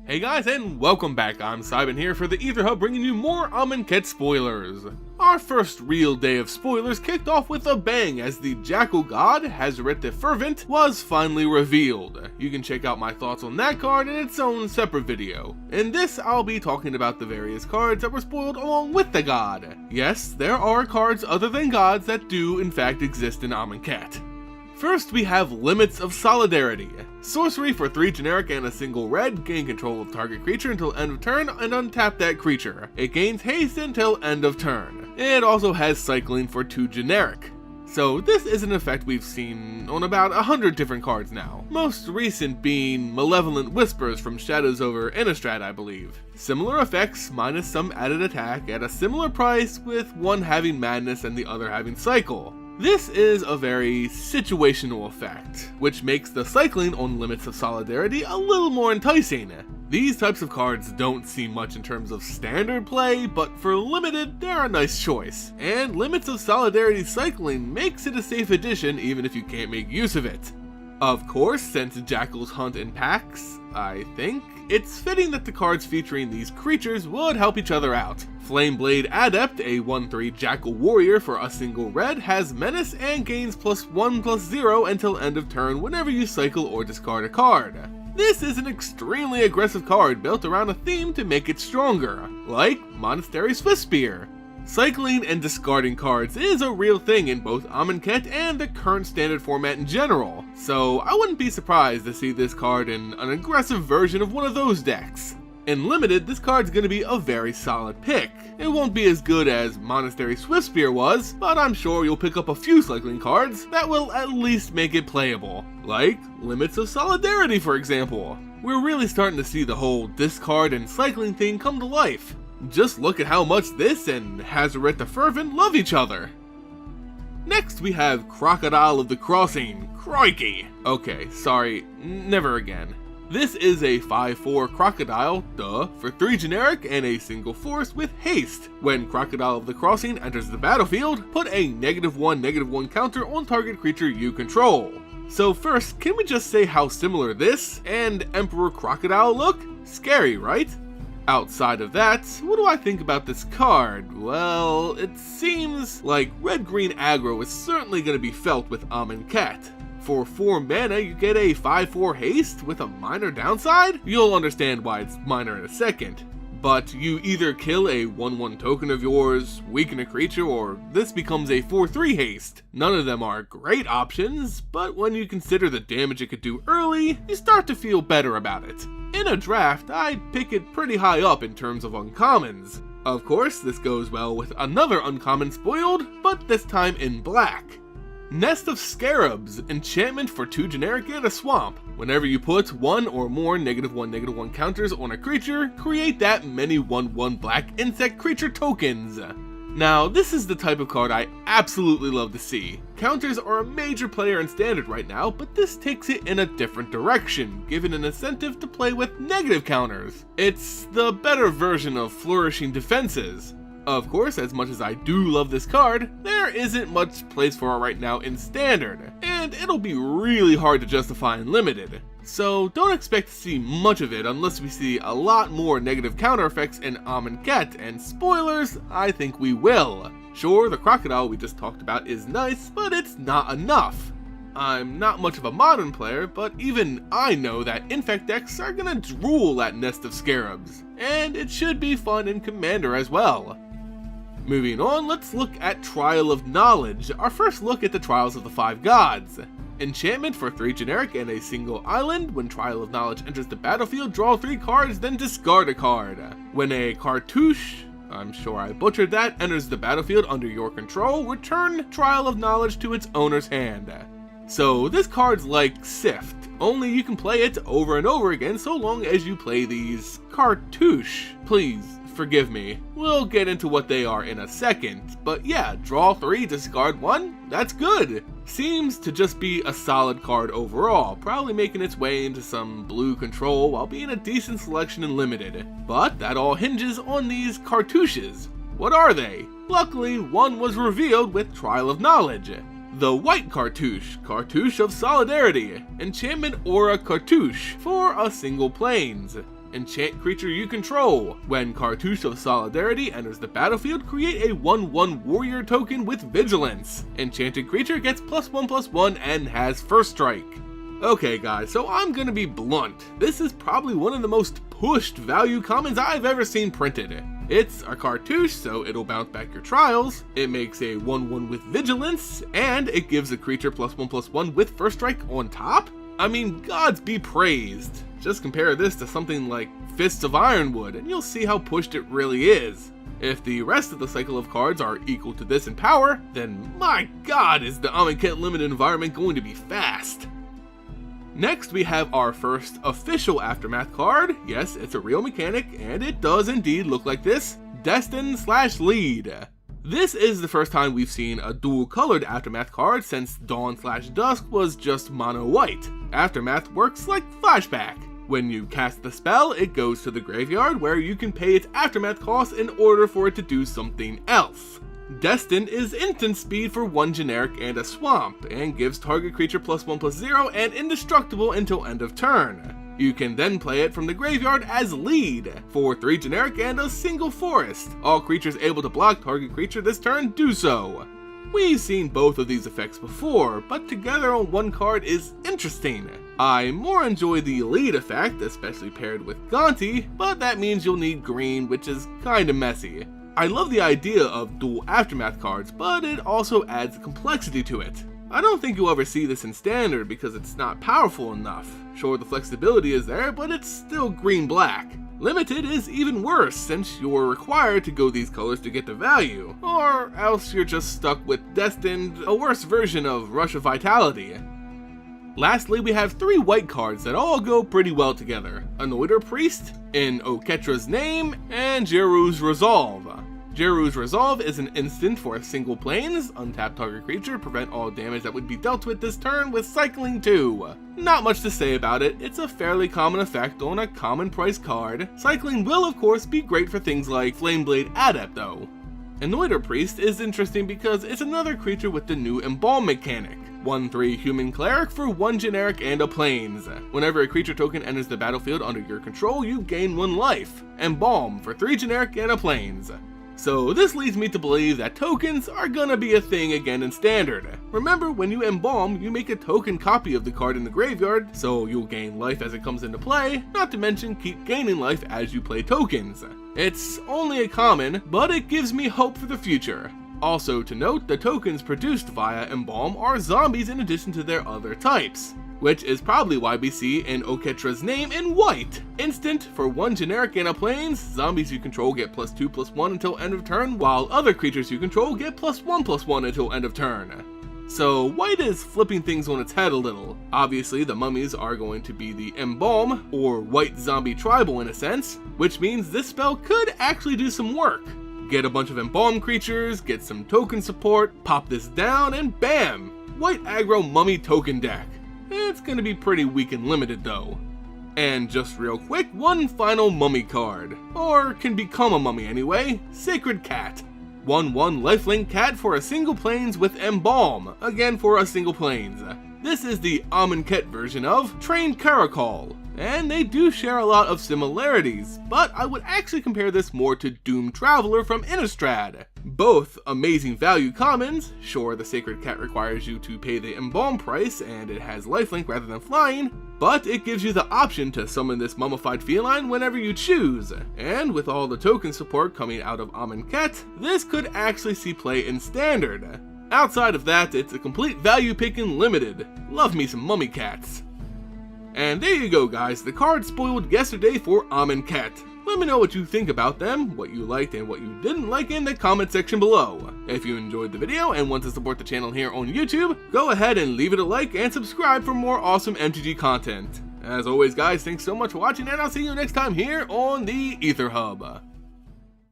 Hey guys, and welcome back. I'm Seiben here for the Aether Hub, bringing you more Amonkhet spoilers. Our first real day of spoilers kicked off with a bang as the Jackal God, Adept the Fervent, was finally revealed. You can check out my thoughts on that card in its own separate video. In this, I'll be talking about the various cards that were spoiled along with the god. Yes, there are cards other than gods that do in fact exist in Amonkhet. First, we have Limits of Solidarity. Sorcery for 3 generic and a single red, gain control of target creature until end of turn and untap that creature. It gains haste until end of turn. It also has cycling for 2 generic. So this is an effect we've seen on about 100 different cards now. Most recent being Malevolent Whispers from Shadows over Innistrad, I believe. Similar effects minus some added attack at a similar price, with one having Madness and the other having Cycle. This is a very situational effect, which makes the cycling on Limits of Solidarity a little more enticing. These types of cards don't see much in terms of standard play, but for limited, they're a nice choice. And Limits of Solidarity cycling makes it a safe addition even if you can't make use of it. Of course, since Jackals hunt in packs, I think, it's fitting that the cards featuring these creatures would help each other out. Flameblade Adept, a 1/3 Jackal Warrior for a single red, has Menace and gains +1/+0 until end of turn whenever you cycle or discard a card. This is an extremely aggressive card built around a theme to make it stronger, like Monastery Swiftspear. Cycling and discarding cards is a real thing in both Amonkhet and the current standard format in general, so I wouldn't be surprised to see this card in an aggressive version of one of those decks. In Limited, this card's gonna be a very solid pick. It won't be as good as Monastery Swiftspear was, but I'm sure you'll pick up a few cycling cards that will at least make it playable, like Limits of Solidarity for example. We're really starting to see the whole discard and cycling thing come to life. Just look at how much this and Adept the Fervent love each other. Next we have Crocodile of the Crossing. Crikey! Okay, sorry, never again. This is a 5/4 Crocodile, for 3 generic and a single force with haste. When Crocodile of the Crossing enters the battlefield, put a -1/-1 counter on target creature you control. So first, can we just say how similar this and Emperor Crocodile look? Scary, right? Outside of that, what do I think about this card? Well, it seems like red-green aggro is certainly going to be felt with Amonkhet. For 4 mana, you get a 5/4 haste with a minor downside? You'll understand why it's minor in a second. But you either kill a 1/1 token of yours, weaken a creature, or this becomes a 4/3 haste. None of them are great options, but when you consider the damage it could do early, you start to feel better about it. In a draft, I'd pick it pretty high up in terms of uncommons. Of course, this goes well with another uncommon spoiled, but this time in black. Nest of Scarabs, enchantment for 2 generic and a swamp. Whenever you put 1 or more -1/-1 counters on a creature, create that many 1/1 black insect creature tokens. Now, this is the type of card I absolutely love to see. Counters are a major player in Standard right now, but this takes it in a different direction, given an incentive to play with negative counters. It's the better version of Flourishing Defenses. Of course, as much as I do love this card, there isn't much place for it right now in Standard, and it'll be really hard to justify in Limited. So don't expect to see much of it unless we see a lot more negative counter effects in Amonkhet, and spoilers, I think we will. Sure, the Crocodile we just talked about is nice, but it's not enough. I'm not much of a modern player, but even I know that Infect decks are gonna drool at Nest of Scarabs, and it should be fun in Commander as well. Moving on, let's look at Trial of Knowledge, our first look at the Trials of the 5 Gods. Enchantment for 3 generic and a single island. When Trial of Knowledge enters the battlefield, draw 3 cards, then discard a card. When a cartouche, I'm sure I butchered that, enters the battlefield under your control, return Trial of Knowledge to its owner's hand. So this card's like Sift, only you can play it over and over again so long as you play these cartouche. Please, forgive me. We'll get into what they are in a second, but yeah, draw 3, discard 1, that's good. Seems to just be a solid card overall, probably making its way into some blue control while being a decent selection in Limited. But that all hinges on these cartouches. What are they? Luckily, one was revealed with Trial of Knowledge. The white cartouche, Cartouche of Solidarity, enchantment aura cartouche for a single planes. Enchant creature you control. When Cartouche of Solidarity enters the battlefield, create a 1/1 warrior token with vigilance. Enchanted creature gets +1/+1 and has first strike. Okay guys, so I'm gonna be blunt. This is probably one of the most pushed value commons I've ever seen printed. It's a cartouche, so it'll bounce back your trials, it makes a 1/1 with vigilance, and it gives a creature +1/+1 with first strike on top? I mean, gods be praised. Just compare this to something like Fists of Ironwood, and you'll see how pushed it really is. If the rest of the cycle of cards are equal to this in power, then my god is the Amonkhet limited environment going to be fast. Next we have our first official Aftermath card. Yes, it's a real mechanic, and it does indeed look like this. Destin/Lead. This is the first time we've seen a dual colored Aftermath card since Dawn/Dusk was just mono white. Aftermath works like Flashback. When you cast the spell, it goes to the graveyard where you can pay its Aftermath cost in order for it to do something else. Destin is instant speed for 1 generic and a swamp, and gives target creature +1/+0 and indestructible until end of turn. You can then play it from the graveyard as Lead, for 3 generic and a single forest. All creatures able to block target creature this turn do so. We've seen both of these effects before, but together on one card is interesting. I more enjoy the Lead effect, especially paired with Gonti, but that means you'll need green, which is kinda messy. I love the idea of dual Aftermath cards, but it also adds complexity to it. I don't think you'll ever see this in Standard because it's not powerful enough. Sure, the flexibility is there, but it's still green-black. Limited is even worse, since you're required to go these colors to get the value, or else you're just stuck with Destined, a worse version of Rush of Vitality. Lastly, we have 3 white cards that all go pretty well together. Anointer Priest, In Oketra's Name, and Jeru's Resolve. Jeru's Resolve is an instant for a single planes, untap target creature, prevent all damage that would be dealt with this turn with cycling 2. Not much to say about it, it's a fairly common effect on a common price card. Cycling will of course be great for things like Flameblade Adept though. Anointer Priest is interesting because it's another creature with the new Embalm mechanic. 1/3 human cleric for 1 generic and a plains. Whenever a creature token enters the battlefield under your control, you gain 1 life. Embalm for 3 generic and a plains. So this leads me to believe that tokens are gonna be a thing again in Standard. Remember, when you Embalm, you make a token copy of the card in the graveyard, so you'll gain life as it comes into play, not to mention keep gaining life as you play tokens. It's only a common, but it gives me hope for the future. Also to note, the tokens produced via Embalm are zombies in addition to their other types, which is probably why we see In Oketra's Name in white. Instant for 1 generic and a plains, zombies you control get +2/+1 until end of turn, while other creatures you control get +1/+1 until end of turn. So white is flipping things on its head a little. Obviously the mummies are going to be the Embalm, or white zombie tribal in a sense, which means this spell could actually do some work. Get a bunch of Embalm creatures, get some token support, pop this down, and bam! White aggro mummy token deck. It's gonna be pretty weak and limited though. And just real quick, one final mummy card. Or can become a mummy anyway, Sacred Cat. 1/1 lifelink cat for a single plains with Embalm, again for a single plains. This is the Amonkhet version of Trained Caracol, and they do share a lot of similarities, but I would actually compare this more to Doom Traveler from Innistrad. Both amazing value commons. Sure, the Sacred Cat requires you to pay the Embalm price, and it has lifelink rather than flying, but it gives you the option to summon this mummified feline whenever you choose, and with all the token support coming out of Amonkhet, this could actually see play in Standard. Outside of that, it's a complete value pick in Limited. Love me some mummy cats. And there you go guys, the cards spoiled yesterday for Amonkhet. Let me know what you think about them, what you liked and what you didn't like in the comment section below. If you enjoyed the video and want to support the channel here on YouTube, go ahead and leave it a like and subscribe for more awesome MTG content. As always guys, thanks so much for watching, and I'll see you next time here on the Aether Hub.